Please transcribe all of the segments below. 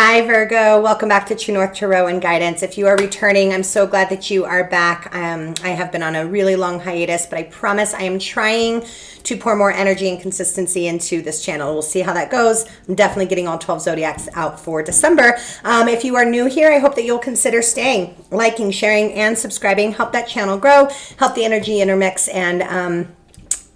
Hi Virgo, welcome back to True North Tarot and Guidance. If you are returning, I'm so glad that you are back. I have been on a really long hiatus, but I promise I am trying to pour more energy and consistency into this channel. We'll see how that goes. I'm definitely getting all 12 Zodiacs out for December. If you are new here, I hope that you'll consider staying, liking, sharing, and subscribing. Help that channel grow, help the energy intermix, and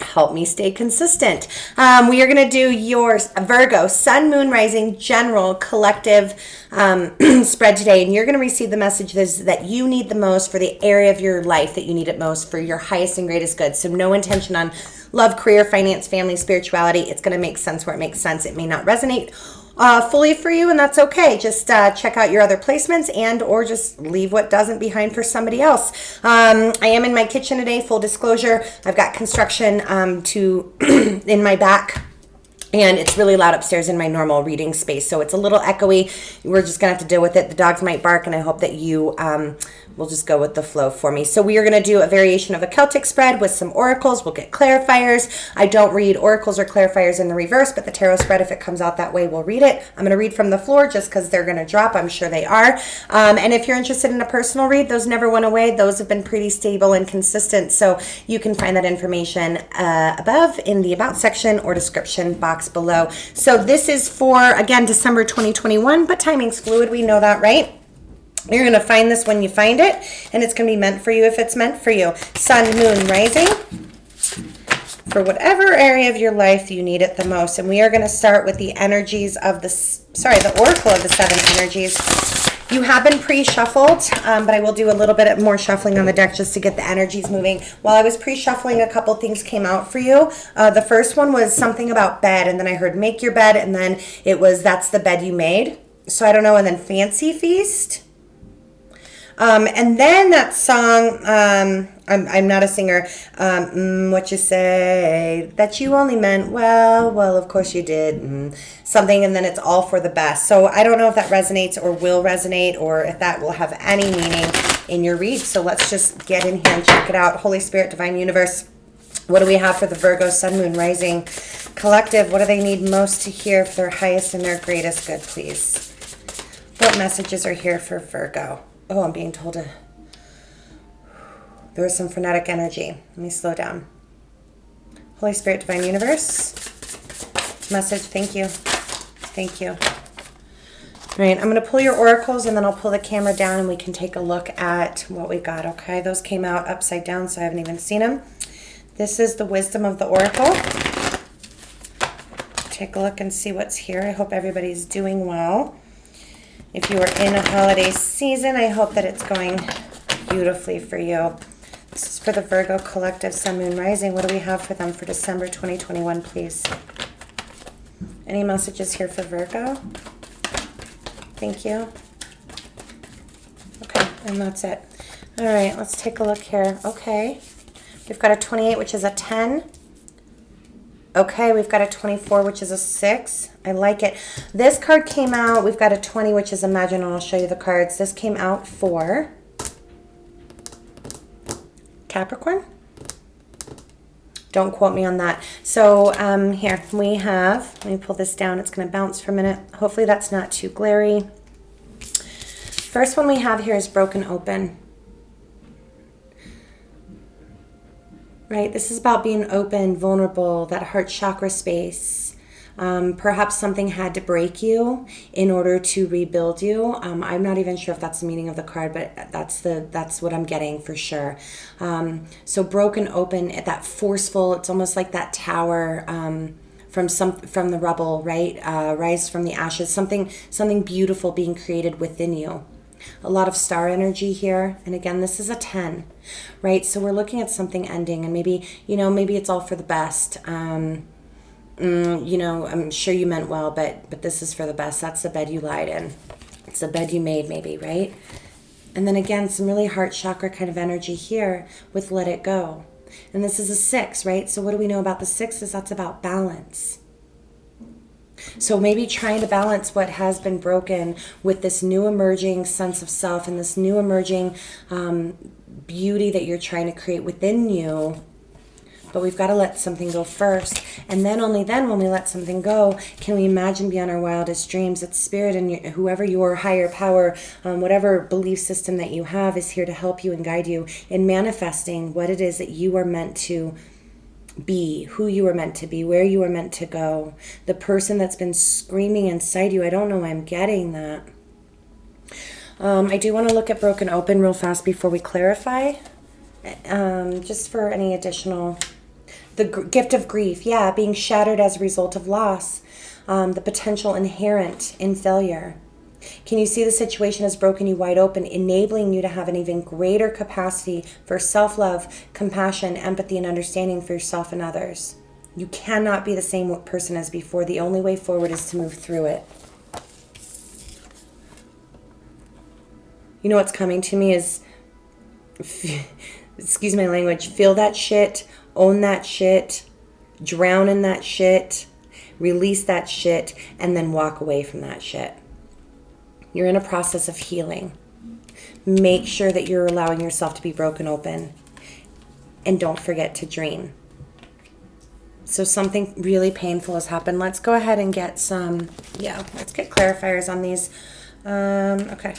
help me stay consistent. We are going to do your Virgo Sun, Moon, Rising, General, Collective spread today, and you're going to receive the messages that you need the most for the area of your life that you need it most for your highest and greatest good. So no intention on love, career, finance, family, spirituality. It's going to make sense where it makes sense. It may not resonate fully for you, and that's okay. Just check out your other placements and or just leave what doesn't behind for somebody else. I am in my kitchen today, full disclosure. I've got construction in my back, and it's really loud upstairs in my normal reading space, so it's a little echoey. We're just gonna have to deal with it. The dogs might bark, and I hope that you will just go with the flow for me. So we are going to do a variation of a Celtic spread with some oracles. We'll get clarifiers. I don't read oracles or clarifiers in the reverse, but the tarot spread, if it comes out that way, we'll read it. I'm going to read from the floor just because they're going to drop. I'm sure they are. And if you're interested in a personal read, those never went away. Those have been pretty stable and consistent. So you can find that information above in the About section or description box below. So this is for, again, December 2021, but timing's fluid. We know that, right? You're going to find this when you find it, and it's going to be meant for you if it's meant for you. Sun, Moon, Rising, for whatever area of your life you need it the most. And we are going to start with the energies of the oracle of the 7 energies. You have been pre-shuffled, but I will do a little bit more shuffling on the deck just to get the energies moving. While I was pre-shuffling, a couple things came out for you. The first one was something about bed, and then I heard make your bed, and then it was that's the bed you made. So I don't know, and then fancy feast. And then that song, I'm not a singer, what you say, that you only meant well, of course you did, something, and then it's all for the best. So I don't know if that resonates or will resonate, or if that will have any meaning in your read. So let's just get in here and check it out. Holy Spirit, Divine Universe, what do we have for the Virgo Sun, Moon, Rising Collective? What do they need most to hear for their highest and their greatest good, please? What messages are here for Virgo? Oh, I'm being told there was some frenetic energy. Let me slow down. Holy Spirit, Divine Universe, message, thank you. Thank you. All right, I'm going to pull your oracles, and then I'll pull the camera down, and we can take a look at what we got, okay? Those came out upside down, so I haven't even seen them. This is the wisdom of the oracle. Take a look and see what's here. I hope everybody's doing well. If you are in a holiday season, I hope that it's going beautifully for you. This is for the Virgo Collective, Sun, Moon, Rising. What do we have for them for December 2021, please? Any messages here for Virgo? Thank you. Okay, and that's it. All right, let's take a look here. Okay, we've got a 28, which is a 10. Okay, we've got a 24, which is a 6. I like it. This card came out. We've got a 20, which is Imagine, and I'll show you the cards. This came out for Capricorn. Don't quote me on that. So here we have, let me pull this down. It's going to bounce for a minute. Hopefully that's not too glary. First one we have here is Broken Open. Right, this is about being open, vulnerable, that heart chakra space. Perhaps something had to break you in order to rebuild you. I'm not even sure if that's the meaning of the card, but that's what I'm getting for sure. So broken open, that forceful. It's almost like that tower from the rubble, right? Rise from the ashes. Something beautiful being created within you. A lot of star energy here. And again, this is a 10, right? So we're looking at something ending, and maybe it's all for the best. I'm sure you meant well, but this is for the best. That's the bed you lied in. It's the bed you made, maybe, right? And then again, some really heart chakra kind of energy here with Let It Go. And this is a 6, right? So what do we know about the 6s? That's about balance. So maybe trying to balance what has been broken with this new emerging sense of self and this new emerging beauty that you're trying to create within you but we've got to let something go first. And then only then, when we let something go, can we imagine beyond our wildest dreams that spirit and whoever your higher power, whatever belief system that you have, is here to help you and guide you in manifesting what it is that you are meant to be, who you are meant to be, where you are meant to go. The person that's been screaming inside you, I don't know why I'm getting that. I do want to look at broken open real fast before we clarify. Just for any additional, the gift of grief, yeah, being shattered as a result of loss, the potential inherent in failure. Can you see the situation has broken you wide open, enabling you to have an even greater capacity for self-love, compassion, empathy, and understanding for yourself and others? You cannot be the same person as before. The only way forward is to move through it. You know what's coming to me is, excuse my language, feel that shit, own that shit, drown in that shit, release that shit, and then walk away from that shit. You're in a process of healing. Make sure that you're allowing yourself to be broken open. And don't forget to dream. So something really painful has happened. Let's go ahead and get some, let's get clarifiers on these. Okay.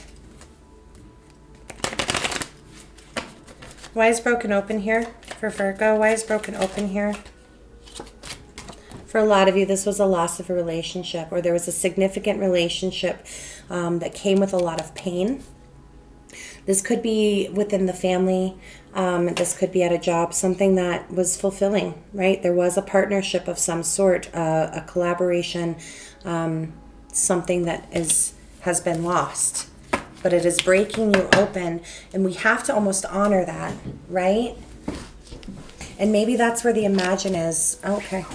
Why is broken open here for Virgo? Why is broken open here? For a lot of you, this was a loss of a relationship, or there was a significant relationship that came with a lot of pain. This could be within the family. This could be at a job, something that was fulfilling, right? There was a partnership of some sort, a collaboration, something that has been lost. But it is breaking you open, and we have to almost honor that, right? And maybe that's where the imagine is. Okay.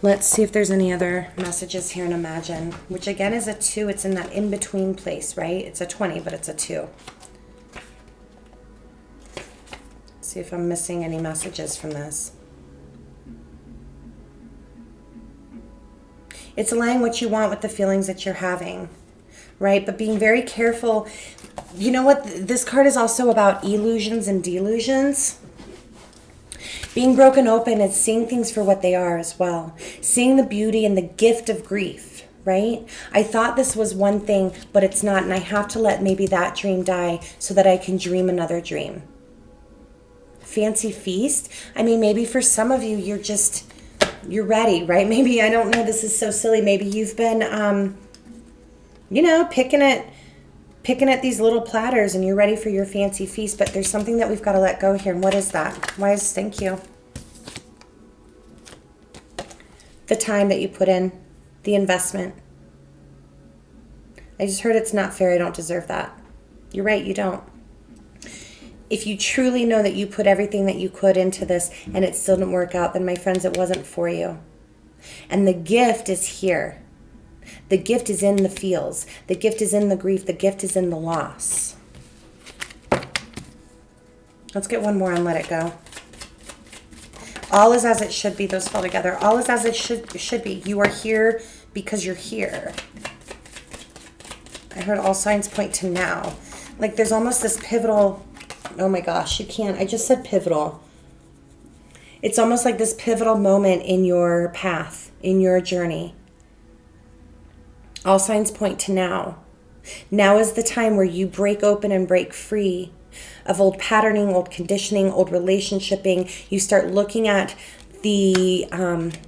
Let's see if there's any other messages here in imagine, which again is a 2. It's in that in-between place, right? It's a 20, but it's a 2. See if I'm missing any messages from this. It's aligning what you want with the feelings that you're having, right? But being very careful. You know what? This card is also about illusions and delusions. Being broken open is seeing things for what they are as well. Seeing the beauty and the gift of grief, right? I thought this was one thing, but it's not. And I have to let maybe that dream die so that I can dream another dream. Fancy feast. I mean, maybe for some of you, you're ready, right? Maybe, I don't know, this is so silly. Maybe you've been, picking at these little platters and you're ready for your fancy feast, but there's something that we've got to let go here. And what is that? Thank you. The time that you put in, the investment. I just heard it's not fair. I don't deserve that. You're right, you don't. If you truly know that you put everything that you could into this and it still didn't work out, then my friends, it wasn't for you. And the gift is here. The gift is in the feels. The gift is in the grief. The gift is in the loss. Let's get one more and let it go. All is as it should be. Those fall together. All is as it should be. You are here because you're here. I heard all signs point to now. Like there's almost this pivotal. Oh my gosh, you can't. I just said pivotal. It's almost like this pivotal moment in your path, in your journey. All signs point to now. Now is the time where you break open and break free of old patterning, old conditioning, old relationshiping. You start looking at the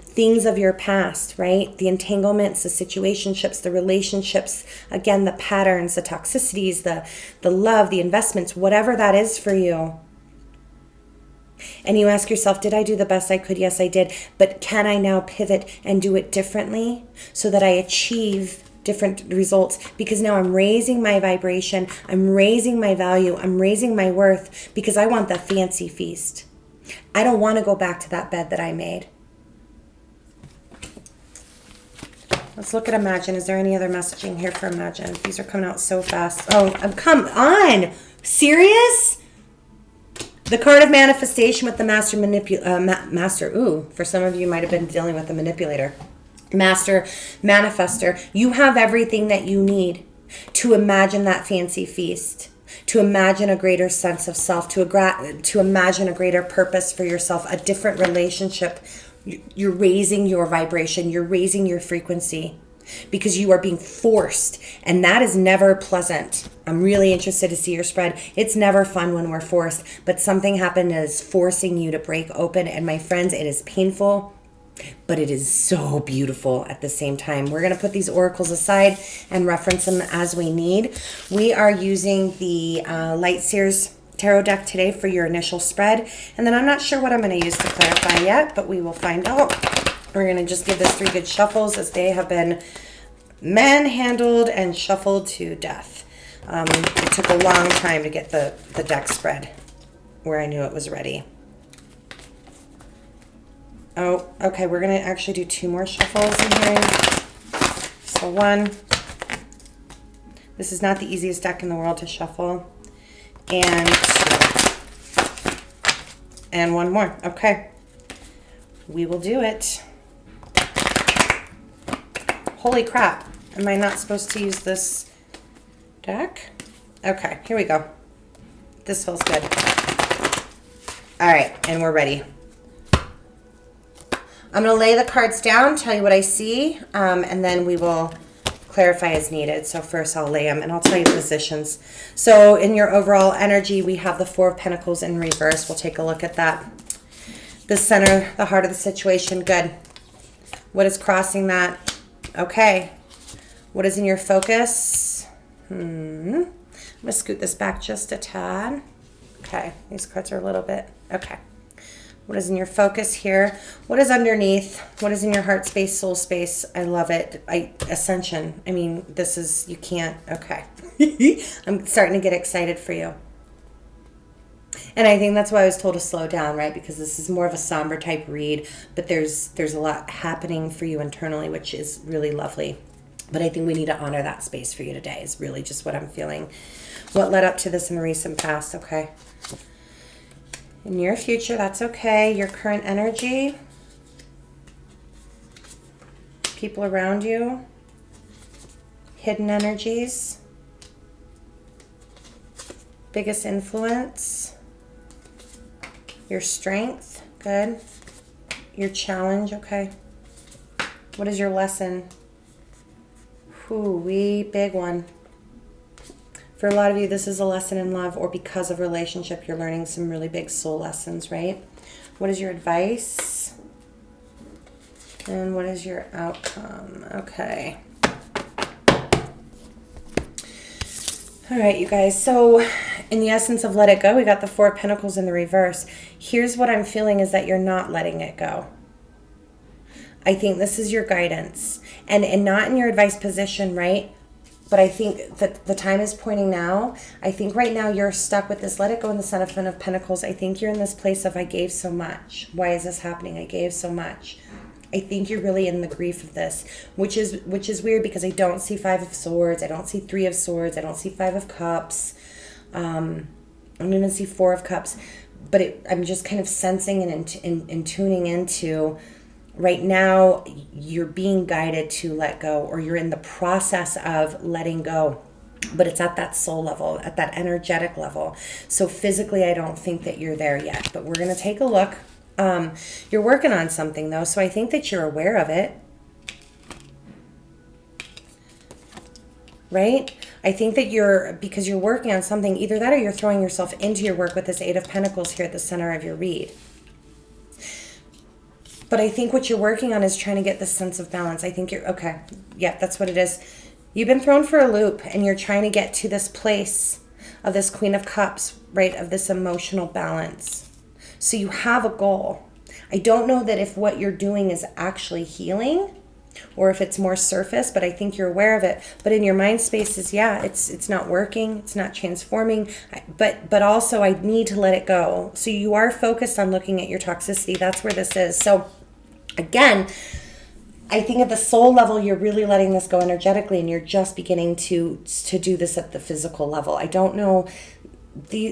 things of your past, right? The entanglements, the situationships, the relationships, again, the patterns, the toxicities, the love, the investments, whatever that is for you. And you ask yourself, did I do the best I could? Yes, I did. But can I now pivot and do it differently so that I achieve different results? Because now I'm raising my vibration. I'm raising my value. I'm raising my worth because I want the fancy feast. I don't want to go back to that bed that I made. Let's look at Imagine. Is there any other messaging here for Imagine? These are coming out so fast. Oh, come on. Serious? The card of manifestation with the master. Ooh, for some of you might have been dealing with the manipulator. Master manifester. You have everything that you need to imagine that fancy feast. to imagine a greater sense of self, to imagine a greater purpose for yourself, a different relationship. You're raising your vibration, you're raising your frequency because you are being forced, and that is never pleasant. I'm really interested to see your spread. It's never fun when we're forced, but something happened that is forcing you to break open, and my friends, it is painful, but it is so beautiful at the same time. We're going to put these oracles aside and reference them as we need. We are using the Light Seers Tarot deck today for your initial spread, and then I'm not sure what I'm going to use to clarify yet, but we will find out. We're going to just give this 3 good shuffles as they have been manhandled and shuffled to death. It took a long time to get the deck spread where I knew it was ready. Oh, okay, we're going to actually do 2 more shuffles in here. So 1. This is not the easiest deck in the world to shuffle. And 1 more. Okay. We will do it. Holy crap. Am I not supposed to use this deck? Okay, here we go. This feels good. All right, and we're ready. I'm going to lay the cards down, tell you what I see, and then we will clarify as needed. So first I'll lay them and I'll tell you positions. So in your overall energy, we have the 4 of Pentacles in reverse. We'll take a look at that. The center, the heart of the situation, good. What is crossing that? Okay. What is in your focus? I'm going to scoot this back just a tad. Okay, these cards are a little bit, okay. What is in your focus here? What is underneath? What is in your heart space, soul space? I love it. Ascension. I mean, this is, you can't, okay. I'm starting to get excited for you. And I think that's why I was told to slow down, right? Because this is more of a somber type read, but there's a lot happening for you internally, which is really lovely. But I think we need to honor that space for you today is really just what I'm feeling. What led up to this in the recent past, okay? In your future, that's okay. Your current energy, people around you, hidden energies, biggest influence, your strength, good. Your challenge, okay. What is your lesson? Whoo-wee, big one. For a lot of you, this is a lesson in love, or because of relationship, you're learning some really big soul lessons, right? What is your advice? And what is your outcome? Okay. All right, you guys. So in the essence of let it go, we got the 4 of Pentacles in the reverse. Here's what I'm feeling is that you're not letting it go. I think this is your guidance. And not in your advice position, right? But I think that the time is pointing now. I think right now you're stuck with this let it go in the Seven of Pentacles. I think you're in this place of I gave so much. Why is this happening? I gave so much. I think you're really in the grief of this, which is weird because I don't see 5 of Swords. I don't see 3 of Swords. I don't see 5 of Cups. I don't even see 4 of Cups. But I'm just kind of sensing and tuning into right now you're being guided to let go, or you're in the process of letting go, but it's at that soul level, at that energetic level. So physically, I don't think that you're there yet, but we're going to take a look. You're working on something though, so I think that you're aware of it, right? I think that because you're working on something, either that or you're throwing yourself into your work with this 8 of Pentacles here at the center of your read. But I think what you're working on is trying to get this sense of balance. I think you're, okay, yeah, that's what it is. You've been thrown for a loop and you're trying to get to this place of this Queen of Cups, right, of this emotional balance. So you have a goal. I don't know that if what you're doing is actually healing or if it's more surface, but I think you're aware of it. But in your mind spaces, yeah, it's not working, it's not transforming, but also I need to let it go. So you are focused on looking at your toxicity. That's where this is. So again, I think at the soul level, you're really letting this go energetically and you're just beginning to do this at the physical level. I don't know.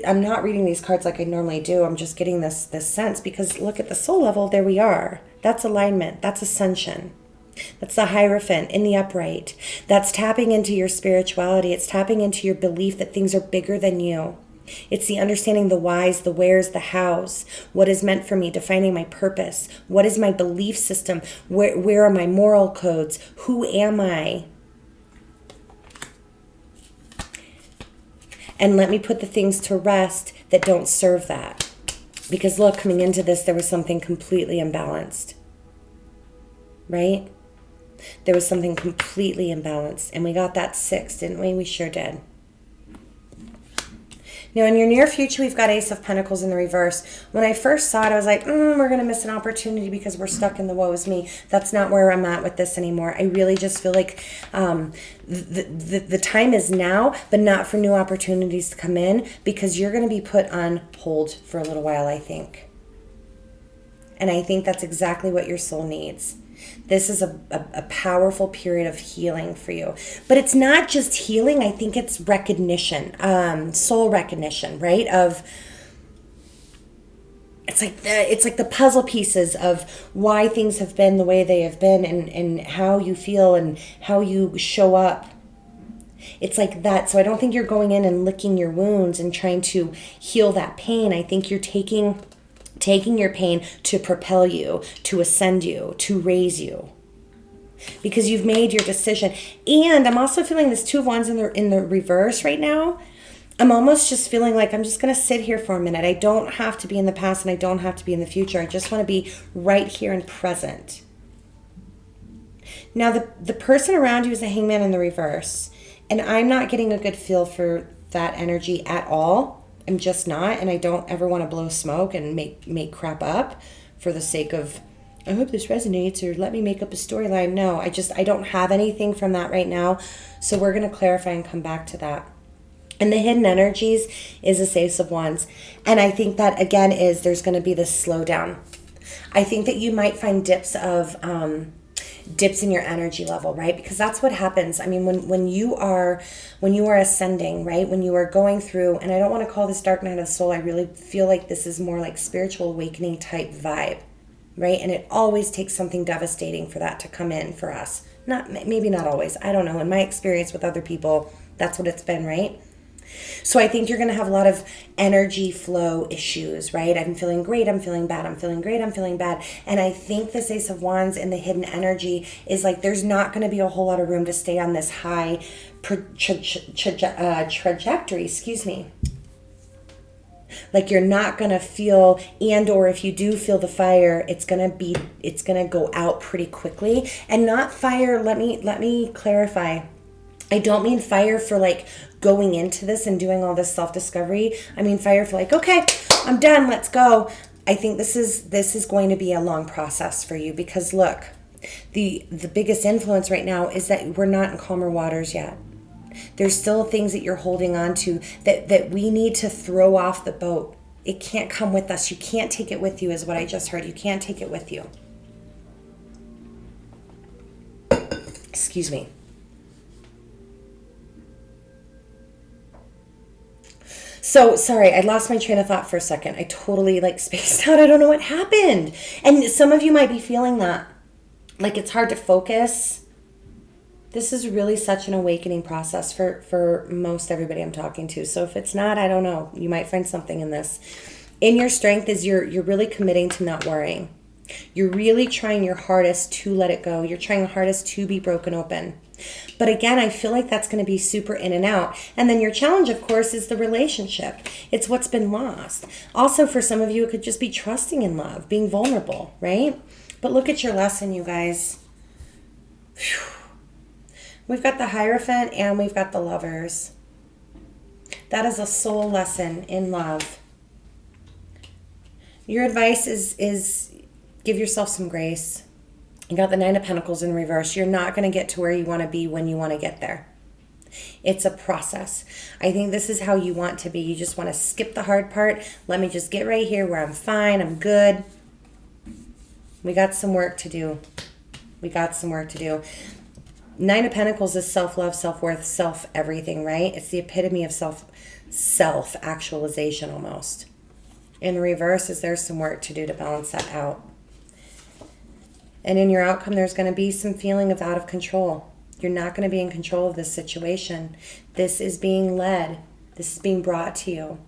I'm not reading these cards like I normally do. I'm just getting this sense because look at the soul level. There we are. That's alignment. That's ascension. That's the Hierophant in the upright. That's tapping into your spirituality. It's tapping into your belief that things are bigger than you. It's the understanding the whys, the wheres, the hows. What is meant for me, defining my purpose. What is my belief system? Where are my moral codes? Who am I? And let me put the things to rest that don't serve that. Because look, coming into this, there was something completely imbalanced. Right? There was something completely imbalanced. And we got that 6, didn't we? We sure did. Now, in your near future, we've got Ace of Pentacles in the reverse. When I first saw it, I was like, we're going to miss an opportunity because we're stuck in the woe is me. That's not where I'm at with this anymore. I really just feel like the time is now, but not for new opportunities to come in, because you're going to be put on hold for a little while, I think. And I think that's exactly what your soul needs. This is a powerful period of healing for you. But it's not just healing. I think it's recognition, soul recognition, right? It's like the puzzle pieces of why things have been the way they have been, and how you feel and how you show up. It's like that. So I don't think you're going in and licking your wounds and trying to heal that pain. I think you're taking your pain to propel you, to ascend you, to raise you, because you've made your decision. And I'm also feeling this 2 of Wands in the reverse right now. I'm almost just feeling like I'm just going to sit here for a minute. I don't have to be in the past, and I don't have to be in the future. I just want to be right here and present. Now, the person around you is the Hangman in the reverse, and I'm not getting a good feel for that energy at all. I'm just not, and I don't ever want to blow smoke and make crap up for the sake of, I hope this resonates, or let me make up a storyline. No, I don't have anything from that right now. So we're going to clarify and come back to that. And the hidden energies is the Ace of Wands. And I think that, again, there's going to be this slowdown. I think that you might find dips in your energy level, right? Because that's what happens. I mean, when you are ascending, right? When you are going through, and I don't want to call this dark night of the soul. I really feel like this is more like spiritual awakening type vibe, right? And it always takes something devastating for that to come in for us. Maybe not always. I don't know. In my experience with other people, that's what it's been, right? So I think you're going to have a lot of energy flow issues, right? I'm feeling great, I'm feeling bad, I'm feeling great, I'm feeling bad. And I think this Ace of Wands and the hidden energy is like there's not going to be a whole lot of room to stay on this high trajectory, Like you're not going to feel, or if you do feel the fire, it's going to go out pretty quickly. And not fire, let me clarify. I don't mean fire for like going into this and doing all this self-discovery. I mean fire for like, okay, I'm done, let's go. I think this is going to be a long process for you, because look, the biggest influence right now is that we're not in calmer waters yet. There's still things that you're holding on to that we need to throw off the boat. It can't come with us. You can't take it with you, is what I just heard. You can't take it with you. Excuse me. So, sorry, I lost my train of thought for a second. I totally spaced out. I don't know what happened. And some of you might be feeling that. Like it's hard to focus. This is really such an awakening process for most everybody I'm talking to. So if it's not, I don't know. You might find something in this. In your strength is you're really committing to not worrying. You're really trying your hardest to let it go. You're trying your hardest to be broken open. But again, I feel like that's going to be super in and out. And then your challenge, of course, is the relationship. It's what's been lost. Also, for some of you, it could just be trusting in love, being vulnerable, right? But look at your lesson, you guys. Whew. We've got the Hierophant and we've got the Lovers. That is a soul lesson in love. Your advice is give yourself some grace. You got the Nine of Pentacles in reverse. You're not going to get to where you want to be when you want to get there. It's a process. I think this is how you want to be. You just want to skip the hard part. Let me just get right here where I'm fine. I'm good. We got some work to do. Nine of Pentacles is self-love, self-worth, self-everything, right? It's the epitome of self-actualization almost. In the reverse is there's some work to do to balance that out. And in your outcome, there's going to be some feeling of out of control. You're not going to be in control of this situation. This is being led. This is being brought to you.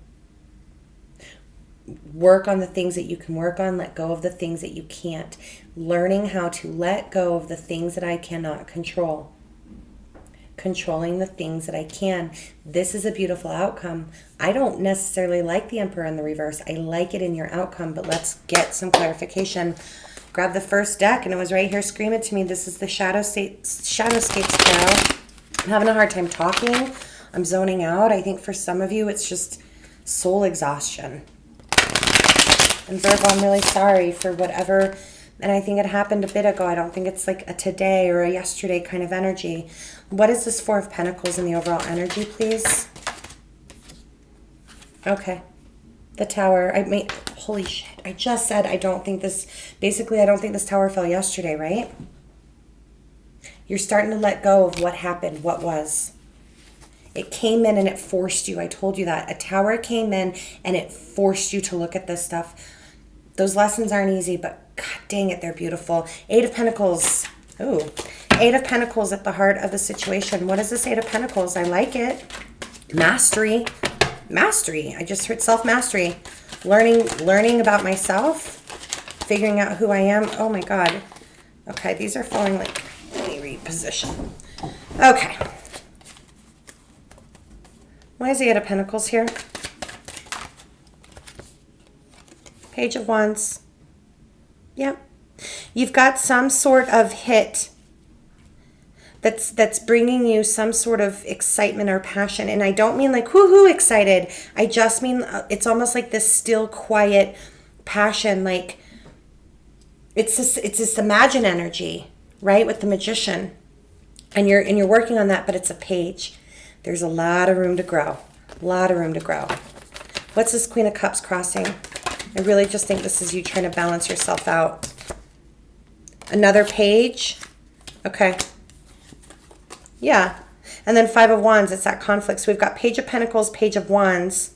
Work on the things that you can work on. Let go of the things that you can't. Learning how to let go of the things that I cannot control. Controlling the things that I can. This is a beautiful outcome. I don't necessarily like the Emperor in the reverse. I like it in your outcome, but let's get some clarification. Grab the first deck, and it was right here. Scream it to me. This is the Shadowscapes Tarot. I'm having a hard time talking. I'm zoning out. I think for some of you, it's just soul exhaustion. And Virgo, I'm really sorry for whatever, and I think it happened a bit ago. I don't think it's like a today or a yesterday kind of energy. What is this Four of Pentacles in the overall energy, please? Okay. The Tower. Holy shit. I just said I don't think this, basically I don't think this Tower fell yesterday, right? You're starting to let go of what happened, what was. It came in and it forced you. I told you that. A Tower came in and it forced you to look at this stuff. Those lessons aren't easy, but god dang it, they're beautiful. Eight of Pentacles. Ooh. Eight of Pentacles at the heart of the situation. What is this Eight of Pentacles? I like it. Mastery. Mastery. I just heard self-mastery. Learning about myself. Figuring out who I am. Oh my god. Okay, these are falling like, let me reposition. Okay. Why is the Eight of Pentacles here? Page of Wands. Yep. You've got some sort of hit that's bringing you some sort of excitement or passion. And I don't mean like woohoo excited. I just mean it's almost like this still quiet passion. Like it's this imagine energy, right? With the Magician. And you're working on that, but it's a page. There's a lot of room to grow. A lot of room to grow. What's this Queen of Cups crossing? I really just think this is you trying to balance yourself out. Another page. Okay. Yeah. And then Five of Wands. It's that conflict. So we've got Page of Pentacles, Page of Wands.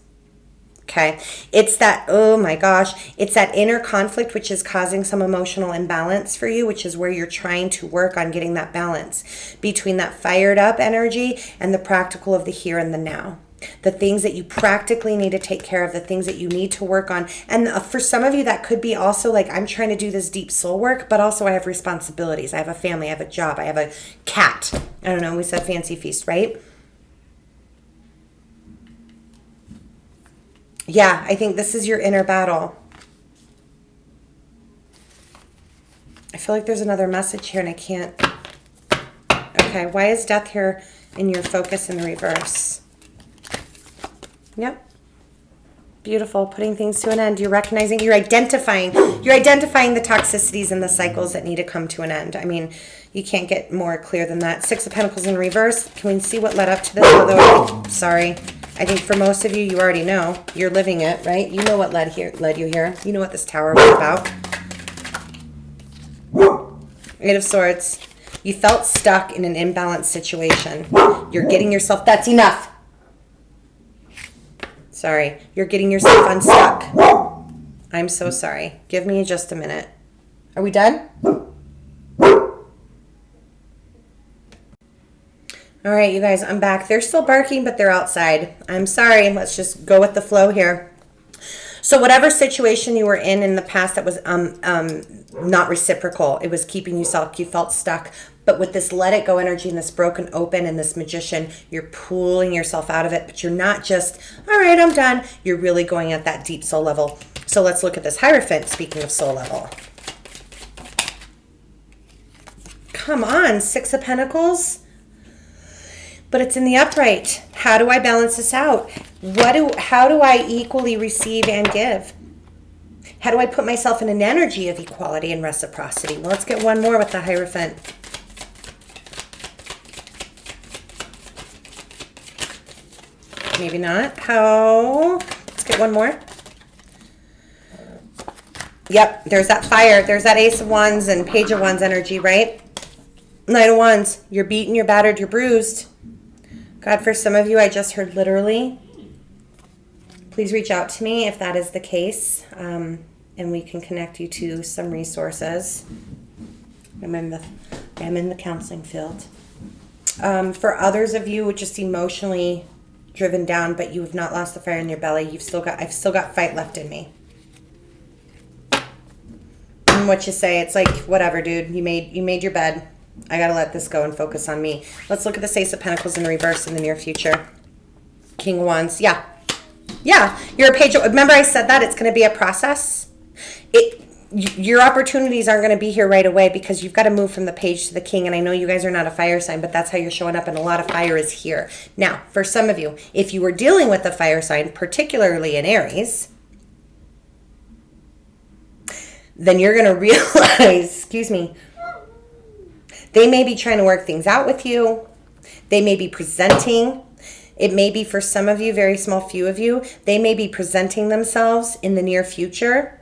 Okay. It's that, oh my gosh, it's that inner conflict which is causing some emotional imbalance for you, which is where you're trying to work on getting that balance between that fired up energy and the practical of the here and the now. The things that you practically need to take care of, the things that you need to work on. And for some of you, that could be also like, I'm trying to do this deep soul work, but also I have responsibilities. I have a family, I have a job, I have a cat. I don't know, we said fancy feast, right? Yeah, I think this is your inner battle. I feel like there's another message here and I can't. Okay, why is Death here in your focus in the reverse? Yep. Beautiful. Putting things to an end. You're recognizing, you're identifying the toxicities and the cycles that need to come to an end. I mean, you can't get more clear than that. Six of Pentacles in reverse. Can we see what led up to this? Although, sorry, I think for most of you, you already know. You're living it, right? You know what led you here. You know what this Tower was about. Eight of Swords. You felt stuck in an imbalanced situation. You're getting yourself, that's enough. Sorry, you're getting yourself unstuck. I'm so sorry. Give me just a minute. Are we done? All right, you guys, I'm back. They're still barking, but they're outside. I'm sorry. Let's just go with the flow here. So whatever situation you were in the past that was not reciprocal, it was keeping you stuck, you felt stuck. But with this let it go energy and this broken open and this Magician, you're pulling yourself out of it, but you're not just, all right, I'm done. You're really going at that deep soul level. So let's look at this Hierophant, speaking of soul level. Come on, Six of Pentacles. But it's in the upright. How do I balance this out? How do I equally receive and give? How do I put myself in an energy of equality and reciprocity? Well, let's get one more with the Hierophant. Maybe not. How? Let's get one more. Yep, there's that fire. There's that Ace of Wands and Page of Wands energy, right? Knight of Wands. You're beaten, you're battered, you're bruised. God, for some of you, I just heard literally. Please reach out to me if that is the case, and we can connect you to some resources. I'm in the counseling field. For others of you, just emotionally driven down, but you have not lost the fire in your belly. I've still got fight left in me. And what you say, it's like, whatever, dude. You made your bed. I gotta let this go and focus on me. Let's look at the Ace of Pentacles in reverse in the near future. King of Wands. Yeah. You're a page. Remember I said that it's going to be a process. Your opportunities aren't going to be here right away because you've got to move from the page to the king. And I know you guys are not a fire sign, but that's how you're showing up. And a lot of fire is here. Now, for some of you, if you were dealing with a fire sign, particularly in Aries, then you're going to realize, excuse me, they may be trying to work things out with you. They may be presenting. It may be for some of you, very small few of you, they may be presenting themselves in the near future.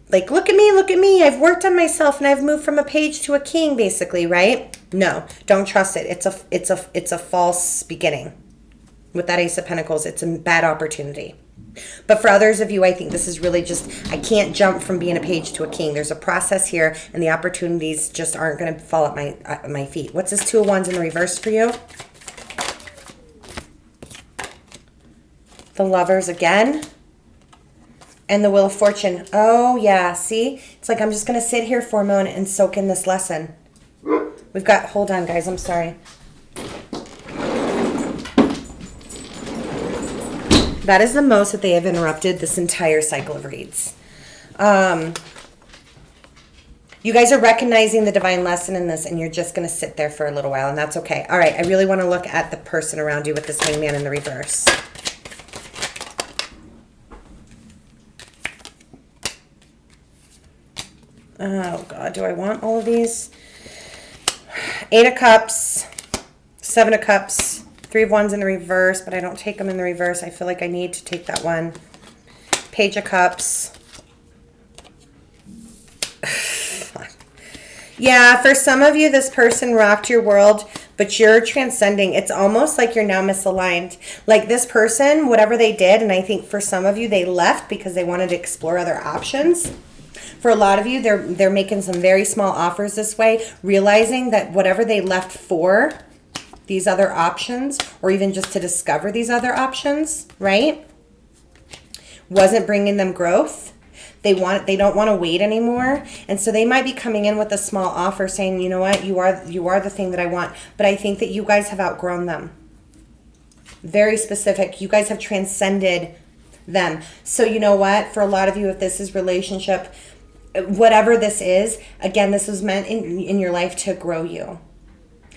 Like, look at me, I've worked on myself and I've moved from a page to a king, basically, right? No, don't trust it. It's a false beginning. With that Ace of Pentacles, it's a bad opportunity. But for others of you, I think this is really just, I can't jump from being a page to a king. There's a process here and the opportunities just aren't going to fall at my feet. What's this Two of Wands in the reverse for you? The Lovers again. And the Wheel of Fortune. Oh, yeah. See? It's like I'm just going to sit here for a moment and soak in this lesson. We've got... Hold on, guys. I'm sorry. That is the most that they have interrupted this entire cycle of reads. You guys are recognizing the divine lesson in this, and you're just going to sit there for a little while, and that's okay. All right. I really want to look at the person around you with this Hangman in the reverse. Oh, God, do I want all of these? 8 of Cups, 7 of Cups, 3 of Wands in the reverse, but I don't take them in the reverse. I feel like I need to take that one. Page of Cups. Yeah, for some of you, this person rocked your world, but you're transcending. It's almost like you're now misaligned. Like this person, whatever they did, and I think for some of you, they left because they wanted to explore other options. For a lot of you, they're making some very small offers this way, realizing that whatever they left for, these other options, or even just to discover these other options, right, wasn't bringing them growth. They don't want to wait anymore, and so they might be coming in with a small offer saying, you know what, you are the thing that I want. But I think that you guys have outgrown them. Very specific. You guys have transcended them. So you know what, for a lot of you, if this is relationship, whatever this is, again, this was meant in your life to grow you.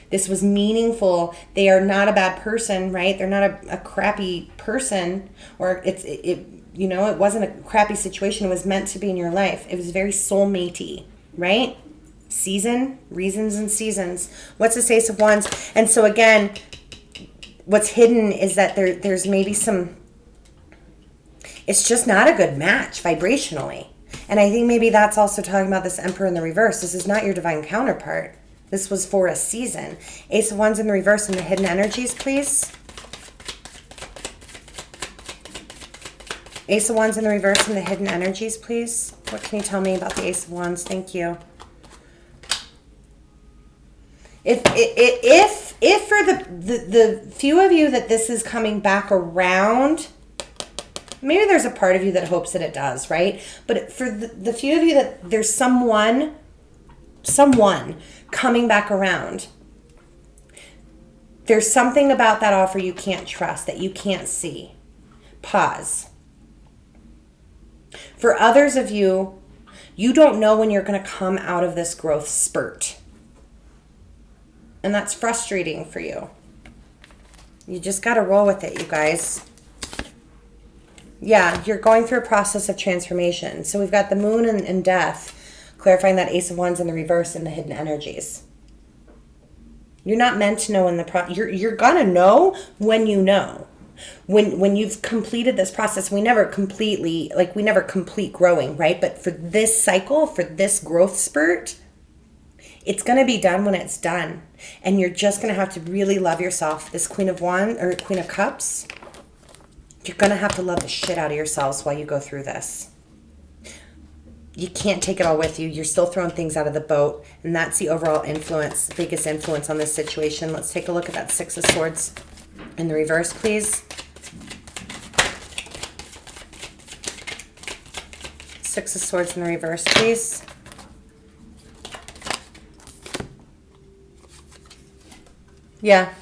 This was meaningful. They are not a bad person, right? They're not a crappy person, or it wasn't a crappy situation. It was meant to be in your life. It was very soulmatey, right? Reasons and seasons. What's this Ace of Wands? And so again, what's hidden is that there's maybe some, it's just not a good match vibrationally. And I think maybe that's also talking about this Emperor in the reverse. This is not your divine counterpart. This was for a season. Ace of Wands in the reverse and the hidden energies, please. Ace of Wands in the reverse and the hidden energies, please. What can you tell me about the Ace of Wands? Thank you. If for the few of you that this is coming back around, maybe there's a part of you that hopes that it does, right? But for the few of you that there's someone coming back around, there's something about that offer you can't trust, that you can't see. Pause. For others of you, you don't know when you're going to come out of this growth spurt. And that's frustrating for you. You just got to roll with it, you guys. Yeah, you're going through a process of transformation. So we've got the moon and death, clarifying that Ace of Wands in the reverse and the hidden energies. You're not meant to know in the you're gonna know when you know. When you've completed this process, we never complete growing, right? But for this cycle, for this growth spurt, it's going to be done when it's done. And you're just going to have to really love yourself. This Queen of Wands or Queen of Cups, you're going to have to love the shit out of yourselves while you go through this. you can't take it all with you. You're still throwing things out of the boat. And that's the overall influence, the biggest influence on this situation. Let's take a look at that Six of Swords in the reverse, please. Six of Swords in the reverse, please. Yeah.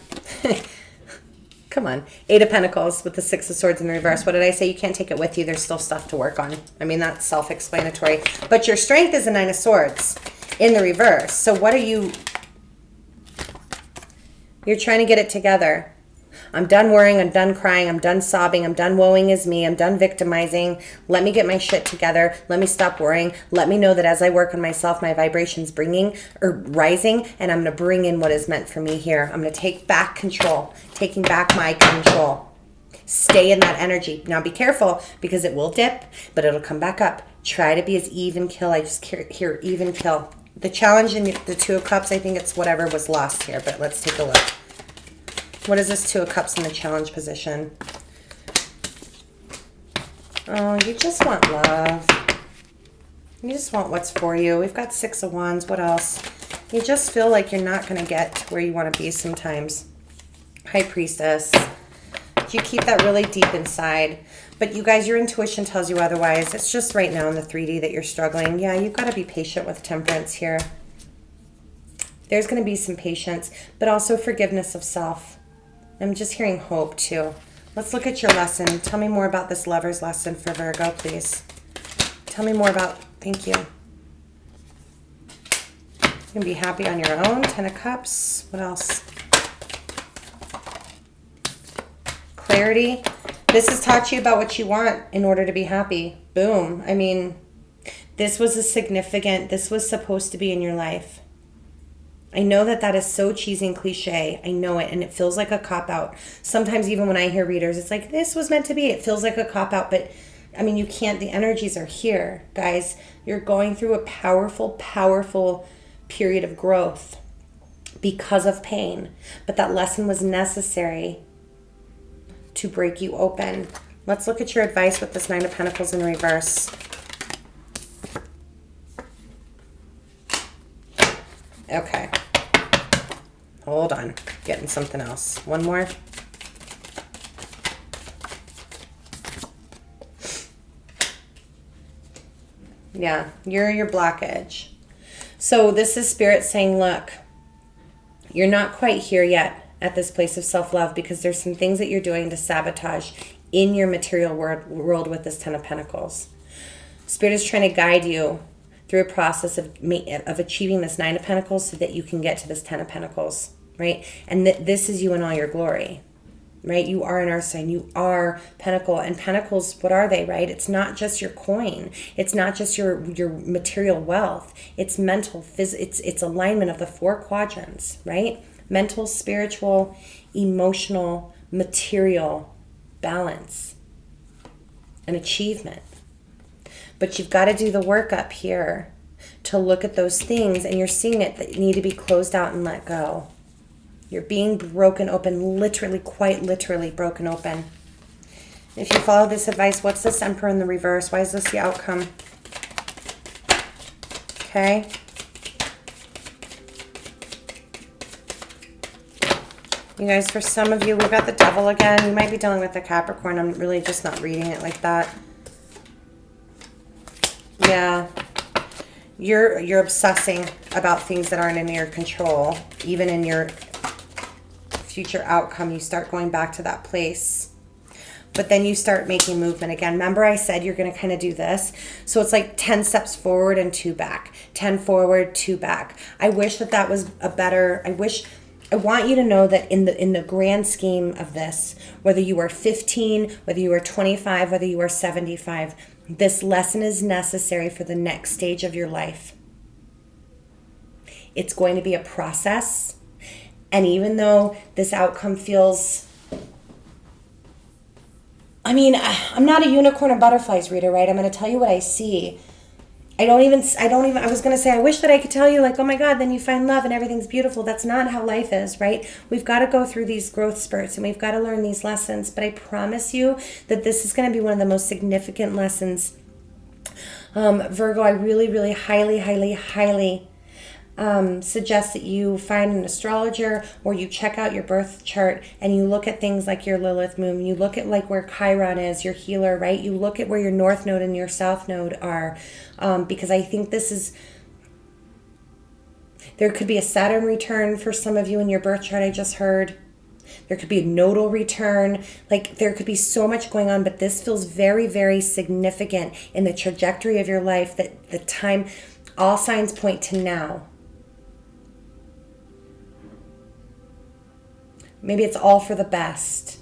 Come on. Eight of Pentacles with the Six of Swords in the reverse. What did I say? You can't take it with you. There's still stuff to work on. I mean, that's self-explanatory. But your strength is a Nine of Swords in the reverse. So what are you... You're trying to get it together. I'm done worrying. I'm done crying. I'm done sobbing. I'm done woeing is me. I'm done victimizing. Let me get my shit together. Let me stop worrying. Let me know that as I work on myself, my vibration's rising, and I'm going to bring in what is meant for me here. I'm going to take back control, taking back my control. Stay in that energy. Now be careful because it will dip, but it'll come back up. Try to be as even kill. I just hear even kill. The challenge in the Two of Cups, I think it's whatever was lost here, but let's take a look. What is this Two of Cups in the challenge position? Oh, you just want love. You just want what's for you. We've got Six of Wands. What else? You just feel like you're not going to get to where you want to be sometimes. High Priestess. You keep that really deep inside. But you guys, your intuition tells you otherwise. It's just right now in the 3D that you're struggling. Yeah, you've got to be patient with Temperance here. There's going to be some patience, but also forgiveness of self. I'm just hearing hope too. Let's look at your lesson. Tell me more about this lover's lesson for Virgo, please. Tell me more about, thank you. You can be happy on your own. Ten of Cups. What else? Clarity. This has taught you about what you want in order to be happy. Boom. I mean, this was this was supposed to be in your life. I know that that is so cheesy and cliche. I know it, and it feels like a cop-out. Sometimes even when I hear readers, it's like, this was meant to be. It feels like a cop-out, but I mean, you can't. The energies are here, guys. You're going through a powerful, powerful period of growth because of pain, but that lesson was necessary to break you open. Let's look at your advice with this Nine of Pentacles in reverse. Okay. Hold on. Getting something else. One more. Yeah, you're your blockage. So this is Spirit saying, look, you're not quite here yet at this place of self-love because there's some things that you're doing to sabotage in your material world with this Ten of Pentacles. Spirit is trying to guide you through a process of achieving this Nine of Pentacles so that you can get to this Ten of Pentacles, right? And this is you in all your glory, right? You are an earth sign. You are Pentacle. And Pentacles, what are they, right? It's not just your coin. It's not just your material wealth. It's mental, it's alignment of the four quadrants, right? Mental, spiritual, emotional, material balance and achievement. But you've got to do the work up here to look at those things, and you're seeing it that need to be closed out and let go. You're being broken open, literally, quite literally broken open. If you follow this advice, what's this Emperor in the reverse? Why is this the outcome? Okay. You guys, for some of you, we've got the Devil again. You might be dealing with the Capricorn. I'm really just not reading it like that. Yeah, you're obsessing about things that aren't in your control. Even in your future outcome, you start going back to that place. But then you start making movement again. Remember I said you're going to kind of do this? So it's like 10 steps forward and 2 back. 10 forward, 2 back. I wish that was a better... I want you to know that in the grand scheme of this, whether you are 15, whether you are 25, whether you are 75... this lesson is necessary for the next stage of your life. It's going to be a process. And even though this outcome feels... I mean, I'm not a unicorn and butterflies reader, right? I'm going to tell you what I see. I was going to say, I wish that I could tell you like, oh my God, then you find love and everything's beautiful. That's not how life is, right? We've got to go through these growth spurts and we've got to learn these lessons. But I promise you that this is going to be one of the most significant lessons Virgo, I really, really highly suggest that you find an astrologer or you check out your birth chart and you look at things like your Lilith moon. You look at like where Chiron is, your healer, right? You look at where your North Node and your South Node are, because I think there could be a Saturn return for some of you in your birth chart, I just heard. There could be a nodal return. Like, there could be so much going on, but this feels very, very significant in the trajectory of your life, that the time, all signs point to now. Maybe it's all for the best.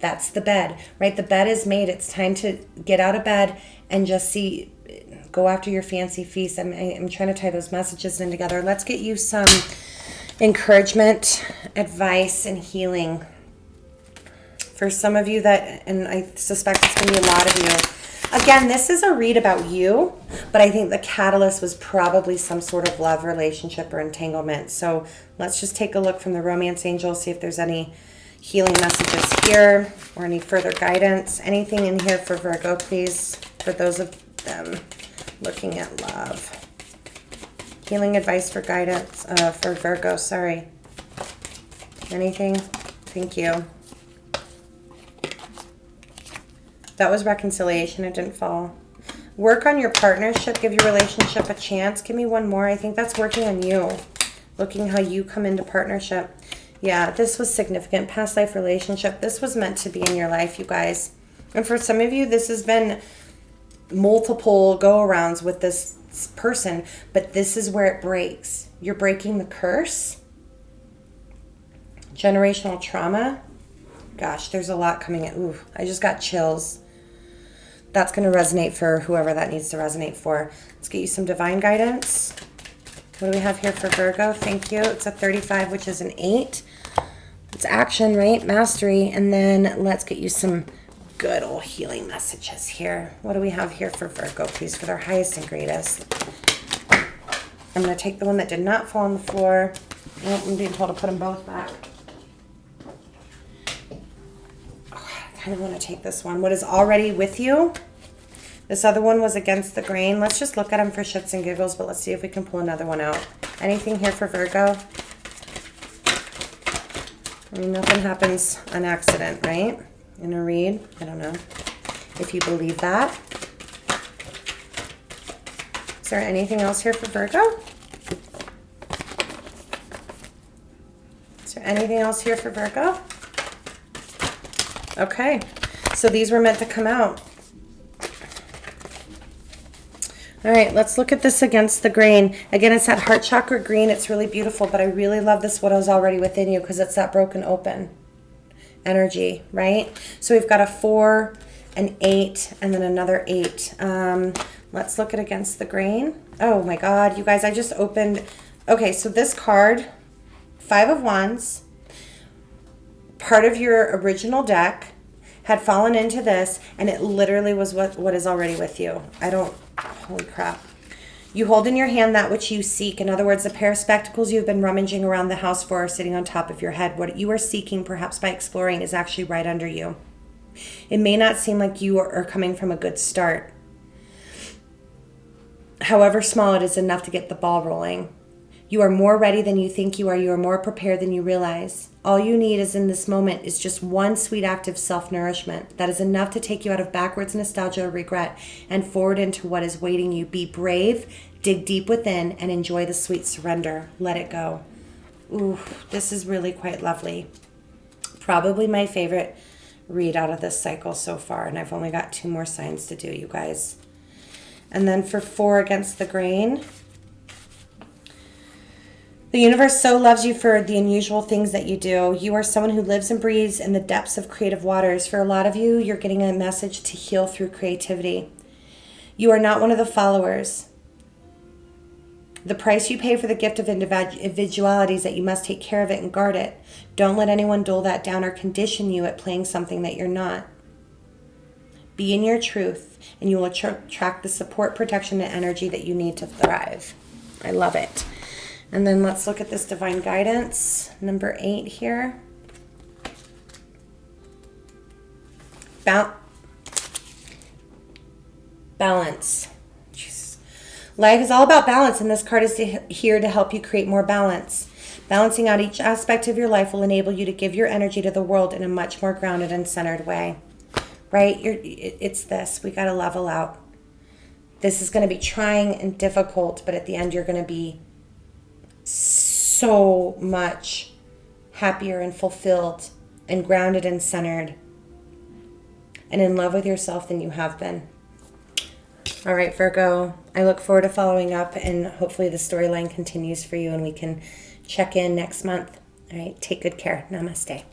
That's the bed, right? The bed is made. It's time to get out of bed and just go after your fancy feast. I'm trying to tie those messages in together. Let's get you some encouragement, advice, and healing. For some of you and I suspect it's going to be a lot of you. Again, this is a read about you, but I think the catalyst was probably some sort of love relationship or entanglement. So let's just take a look from the romance angel, see if there's any healing messages here or any further guidance. Anything in here for Virgo, please, for those of them looking at love. Healing advice for guidance for Virgo, sorry. Anything? Thank you. That was reconciliation. It didn't fall. Work on your partnership. Give your relationship a chance. Give me one more. I think that's working on you. Looking how you come into partnership. Yeah, this was significant. Past life relationship. This was meant to be in your life, you guys. And for some of you, this has been multiple go-arounds with this person, but this is where it breaks. You're breaking the curse. Generational trauma. Gosh, there's a lot coming in. Ooh, I just got chills. That's going to resonate for whoever that needs to resonate for. Let's get you some divine guidance. What do we have here for Virgo? Thank you. It's a 35, which is an 8. It's action, right? Mastery. And then let's get you some good old healing messages here. What do we have here for Virgo, please, for their highest and greatest? I'm going to take the one that did not fall on the floor. Oh, I'm being told to put them both back. I kind of want to take this one. What is already with you? This other one was against the grain. Let's just look at them for shits and giggles, but let's see if we can pull another one out. Anything here for Virgo? I mean, nothing happens on accident, right? In a read. I don't know if you believe that. Is there anything else here for Virgo? Is there anything else here for Virgo? Okay, so these were meant to come out. All right, let's look at this against the grain. Again, it's that heart chakra green. It's really beautiful, but I really love this, what is already within you, because it's that broken open energy, right? So we've got a 4, an 8, and then another 8. Let's look at against the grain. Oh my God, you guys, I just opened. Okay, so this card, 5 of Wands, part of your original deck had fallen into this, and it literally was what is already with you. Holy crap. You hold in your hand that which you seek. In other words, the pair of spectacles you've been rummaging around the house for are sitting on top of your head. What you are seeking, perhaps by exploring, is actually right under you. It may not seem like you are coming from a good start. However small, it is enough to get the ball rolling. You are more ready than you think you are. You are more prepared than you realize. All you need is in this moment is just one sweet act of self-nourishment. That is enough to take you out of backwards nostalgia or regret and forward into what is waiting you. Be brave, dig deep within, and enjoy the sweet surrender. Let it go. Ooh, this is really quite lovely. Probably my favorite read out of this cycle so far, and I've only got 2 more signs to do, you guys. And then for 4 against the grain. The universe so loves you for the unusual things that you do. You are someone who lives and breathes in the depths of creative waters. For a lot of you, you're getting a message to heal through creativity. You are not one of the followers. The price you pay for the gift of individuality is that you must take care of it and guard it. Don't let anyone dull that down or condition you at playing something that you're not. Be in your truth, and you will attract the support, protection, and energy that you need to thrive. I love it. And then let's look at this divine guidance, number 8 here. Balance. Jeez. Life is all about balance, and this card is here to help you create more balance. Balancing out each aspect of your life will enable you to give your energy to the world in a much more grounded and centered way. Right? It's this. We got to level out. This is going to be trying and difficult, but at the end, you're going to be so much happier and fulfilled and grounded and centered and in love with yourself than you have been. All right, Virgo, I look forward to following up, and hopefully the storyline continues for you and we can check in next month. All right, take good care. Namaste.